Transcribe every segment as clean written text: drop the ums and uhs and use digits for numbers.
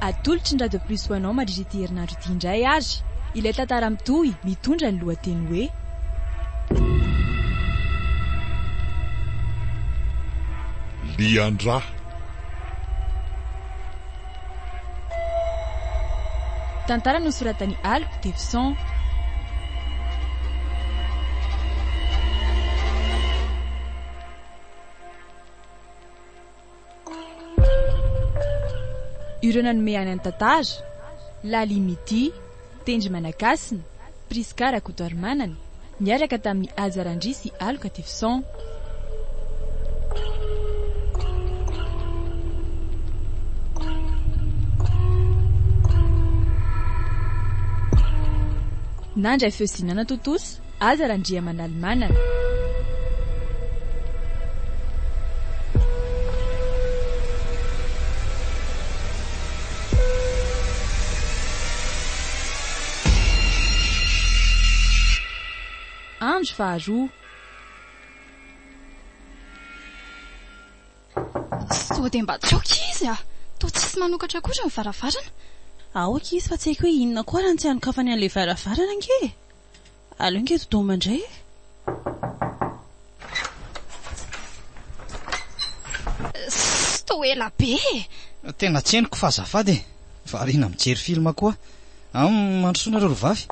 atolotry ny Radio Plus ho anao mandritra ity herinandro ity indray azy. Ilay tantara mitohy mitondra ny lohateny hoe Liandra. Tantara nosoratany Al Tefson. Ireo nanome any an-tantara Lali Mity, Tendry Manakasina, Priska Rakotoarimanana niaraka tamin'ny Azarandry sy Aloka Tefson. Nandray feo sinana totosa Azarandria Manalimanana. Andro faharoa. Sode mba tsoky izy a. Toa tsisy manokatra kosa ny varavarana. Aoka izy fa tsy haiko hoe inona koa raha ny tsy hanokafany an'ilay varavarana ange. Aleo nge todoma indray. Stoela be. Tena tseniko fa azafady. Variana mijery filma koa. Mandrosoana reo vavy.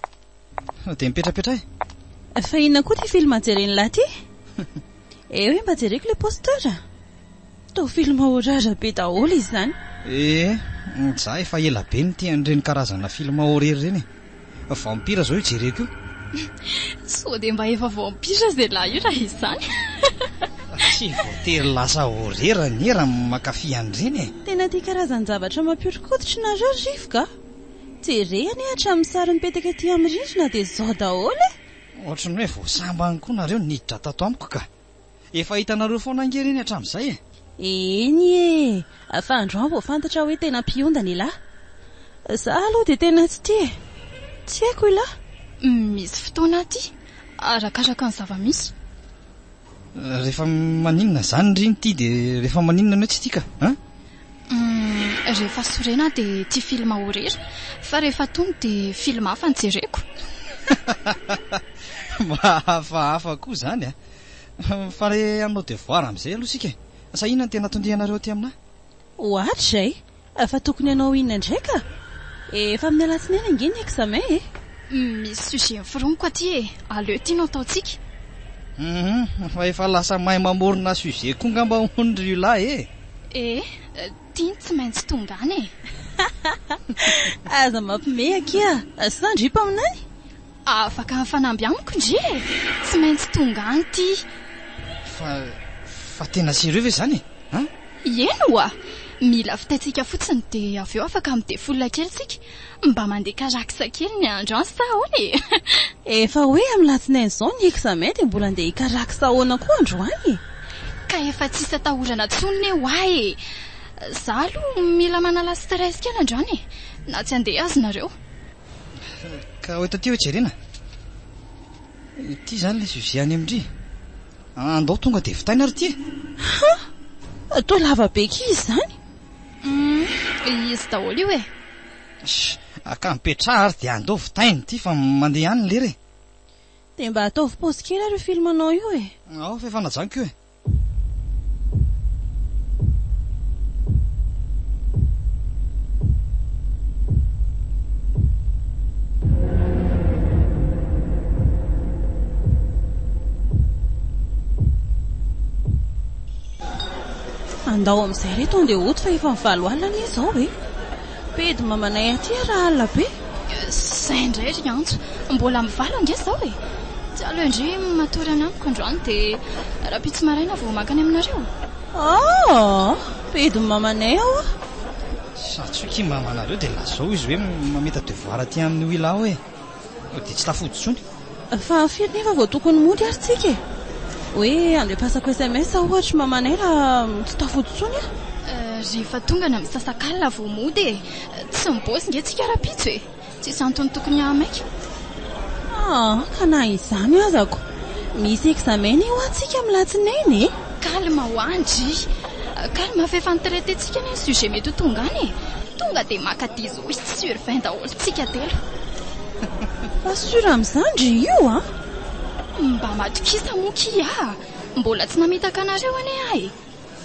Dia mipetrapetra e. Fa inona koa ty film jereny laty? Hoe mba jereko le posteur. To film horreur be daholo izy zany. Za efa ela be ny tian'ireny karazana film horreur ireny. Vampira zao jereko io. Sode mba efa vampira zay lahy io raha izany. Tsy voatery lasa horreur ny raha makafy an'ireny. Tena tia karazan-javatra mampiorikoditra nareo rivoka. Jereny hatramin'ny sary mipetaka aty amin'ny rindrina dia zao daholo e. Ohatrany hoe voasambany koa nareo niditra tato amiko ka. Efa hitanareo foana angereny hatramin'izay e. Eny e, fa androany vao fantatra hoe tena mpiondana ilahy. Za aloha dia tena tsy tia. Tsy haiko ilahy. Misy fotoana aty arakaraka ny zava-misy. Rehefa maninona zany riny ity dia rehefa maninona no tsy tika rehefa sorena dia tia film horreur, fa rehefa tony dia film hafa ny jereko. Hafa koa zany a. Fa re anao devoir amin'izay aloha sika. Sa inona ny tena tondehanareo aty aminahy? Ohatra izay, fa tokony anao inona indraika? Efa amin'ny alatsinainy ange ny examen e. Misy sujet miforoniko aty e. Aleo tianao ataotsika. Fa efa lasa mahay mamorona sujet koa ngamba hondry io lahy e. Tiany tsy maintsy tonga any e. Aza mampime akia. Sandripa aminay? Afaka mifanamby amiko ndry e. Tsy maintsy tonga any ty. Fa tena sérieux ve zany e? Eno a. Mila fitaitsika fotsiny dia avy eo afaka midefolona kely tsika. Mba mandeha karakisa kely ny andro any sa ahoana e. Efa hoe amin'ny latsinainy izao ny examen dia mbola andeha hikarakisa ahoana koa androany. Ka efa tsisy atahorana tsony eo ahy e. Za aloha mila manala stress kely androany e. Na tsy andeha azy nareo. Ka ho eto ty hoe jerena. Ity zany le sujet any amindry. Andao tonga dia vitaina ary ty e. Toa lava be izy zany. Izy daholo io e. Ka mipetraha ary dia andao vitaina ty fa mandeha any lera e. Dia mba ataovy pause kely ary filmanao io e. Fa efa najaniko io e. Andao amin'izay reto andeha oto fa efa mivalo alina izao e. Pedy mamanay aty raha alina be. Zay indray ry antso. Mbola mivalo ange zao e. Tsy aleo indray matory anamiko androany dia raha-pitsy maraina vao makany aminareo. Pedy mamanay ao. Satsoky mamanareo dia lazao izy hoe mameta devoir aty amin'ny wila hoe. Dia tsy tafody tsony. Fa firy nefa vao tokony mody ary tsika e. Hoe andeha pasako SMS ohatra mamanay raha tsy tafody tsony a. Rehefa tonga na misasak'alina vao mody e. Tsy mibosy nge tsika raha-pitso e. Tsisy antony tokony ahamaika. Ka na izany azako. Misy examen eo antsika amin'ny latsinainy e. Calme ho andry. Calme fa efa nitraitentsika ny sujet mety ho tonga any e. tonga dia makadizo ho izy tsy survain daholo tsika telo. Fa sura amin'izany dry io a? Mba matokisa mokia mbola tsy namitaka anareo ane ahy.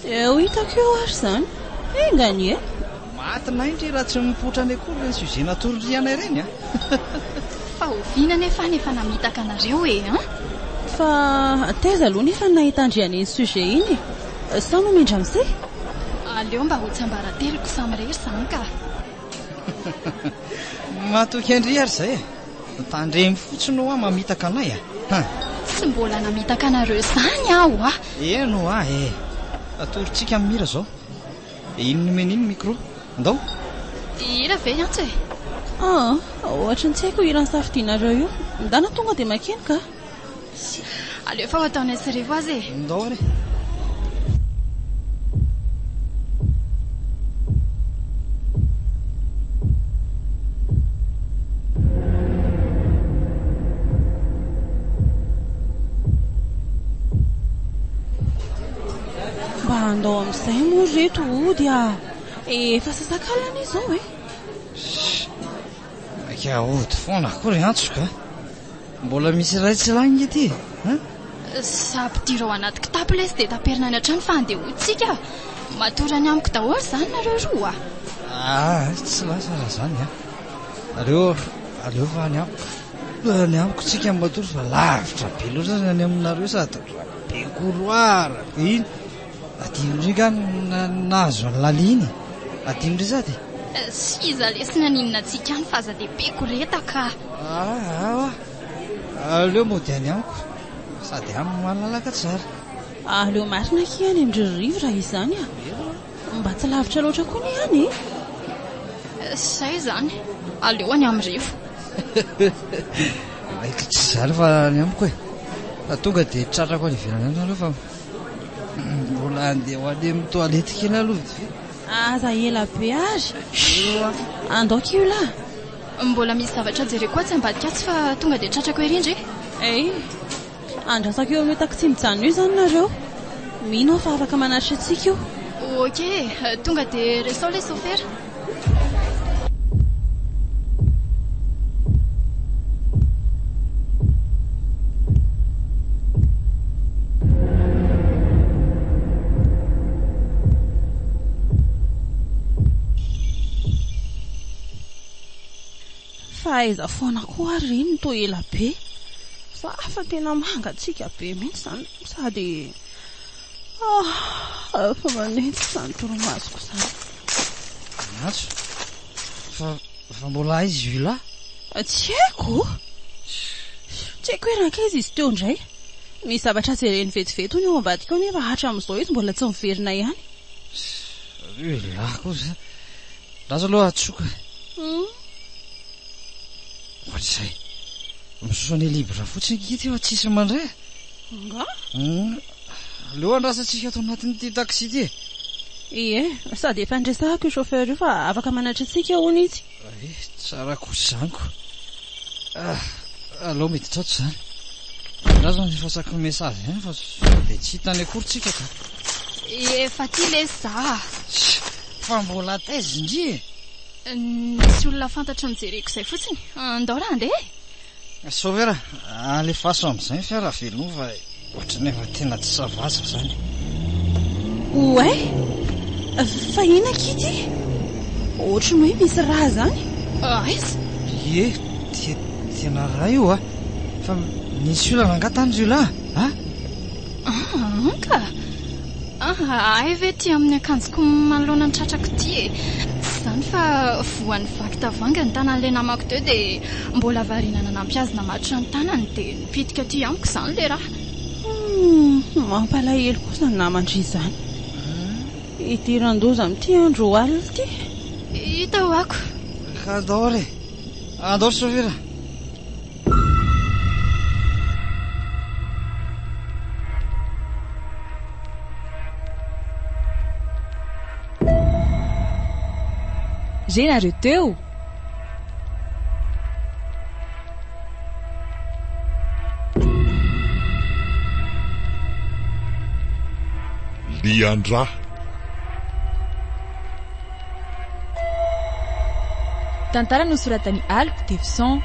Eo hitako eo ary izany. Engany e? Matina indry raha tsy mipoitra any akory ny sujet natororiana ireny a. Fa oviana nefa namitaka anareo e a? Fa teza aloha nefa nahitandriana iny sujet iny. Sa nomindra amin'izay? Aleo mba ho tsambarateliko samirery izany ka. Matoky andry ary izay e. Tandremy fotsiny ho mamitaka anay a. Tsy mbola namitaka anareo izany aho a. Eno a e. Atoritsika amin'ny mira zao. Ino mena iny micro? Ndao? Ira ve antso e? Ohatra ny tsy haiko irany safidianareo io. Ndana tonga dia makeny ka. Aleo fa ho ataonay sirivo azy e. Ndao ary. Mba andao amin'izay moa reto ody a. Efa sasakalana izao e. Ka ody foana akory antsoka. Mbola misy raitsy langy ety. Sampidiro ao anaty kitapo lesy dia taperina any an-trano fa andehoantsika. Matorany amiko daholo izany nareo roa. Tsy lasa raha izany a. Aleo fa any amiko tsika matory fa lavitra be loatra any aminareo sady be koloara iny. Adimindry ka nahazo ny laliny. Adimindry sady. Siza lesy naninona antsika any fa aza dia be koretaka. Aleo mody any amiko sady amin'ny malalaka tsara. Aleo marina kiany amin'ny rivotra izany a. Mba tsy lavitra loatra koa ny any. Say izany. Aleo any amin'ny rivo. Aika tsy zany fa any amiko e. Tonga dia tratrako any ivelany any aloha fa mbola andeha ho any amin'ny toalety kely aloha vitsy. Aza ela be ary. Andaoko io la. Mbola misy zavatra jereko koa tsy ambadika atsy fa tonga dia tratrako erindry. Andrasako eo amin'ny taksi mijanona io izany nareo. Mino fa afaka manaritra antsika io. Okey, tonga dia resao ilay sofera. Aiza foana koa ary reny toa ela be. Fa tena mangatsika be mihitsy izany sady fa manenty izany toromasoko izany. Antso fa mbola aiza io la? Tsy haiko. Tsy haiko hoe rankaiza izy teo indray. Misy zavatra jereny vetivety ho ny ao ambadika ao nefa hatramin'izao izy mbola tsy miverina ihany. La kosa. Raza aloha atsoka. Ohatr'izay misosoany libra fotsiny kity fa tsisy mandray. Aleo andrasantsika ato anatin'ity taksi ity. Sady efa ndresahako io chauffeur io fa afaka manatra antsika hono izy. Tsara kosa izany ko. Aleo mety tsato izany. Raza efa saka mesazy ihany fa dia tsy hitany akory tsika ka. Efa ty lesy za. Fa mbola taiza indry e. Nisy olona fantatro mijereko izay fotsiny. Andao raha andeha. Sauvera, alefaso amin'izay fiara veloma fa ohatrany efa tena tsy savaza izany. Fa ina kity? Ohatrany hoe misy raha izany? Aiza? Tena raha io a. Fa nisy olona nangatany io la? Ka ay ve ty amin'ny akanjoko manoloana ny tratrako ty e. Izany fa voan'ny vaky tavanga ny tanan'ilay namako teo dia mbola variana nanampiazina matotra ny tanany dia nipitika ty amiko izany le raha. Mampalahelo kosa ny namandry izany. Itiran-doza amin'ity andro alina ity. Hita ho ako. Ka andao re. Andao Sauvera. Zay nareo teo? Liandra. tantara nosoratany Aliko Tefson.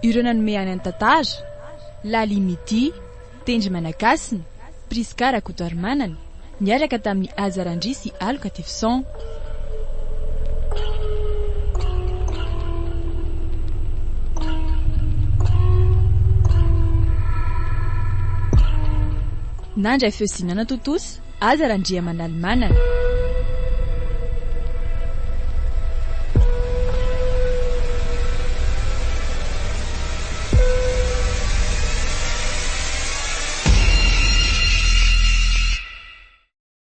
Ireo nanome any an-tantara Lali Midi, Tendry Manakasina, Priska Rakotoarimanana niaraka tamin'ny Azarandry sy Aliko Tefson. Nandray feosinana totosa Azarandria Manalimanana.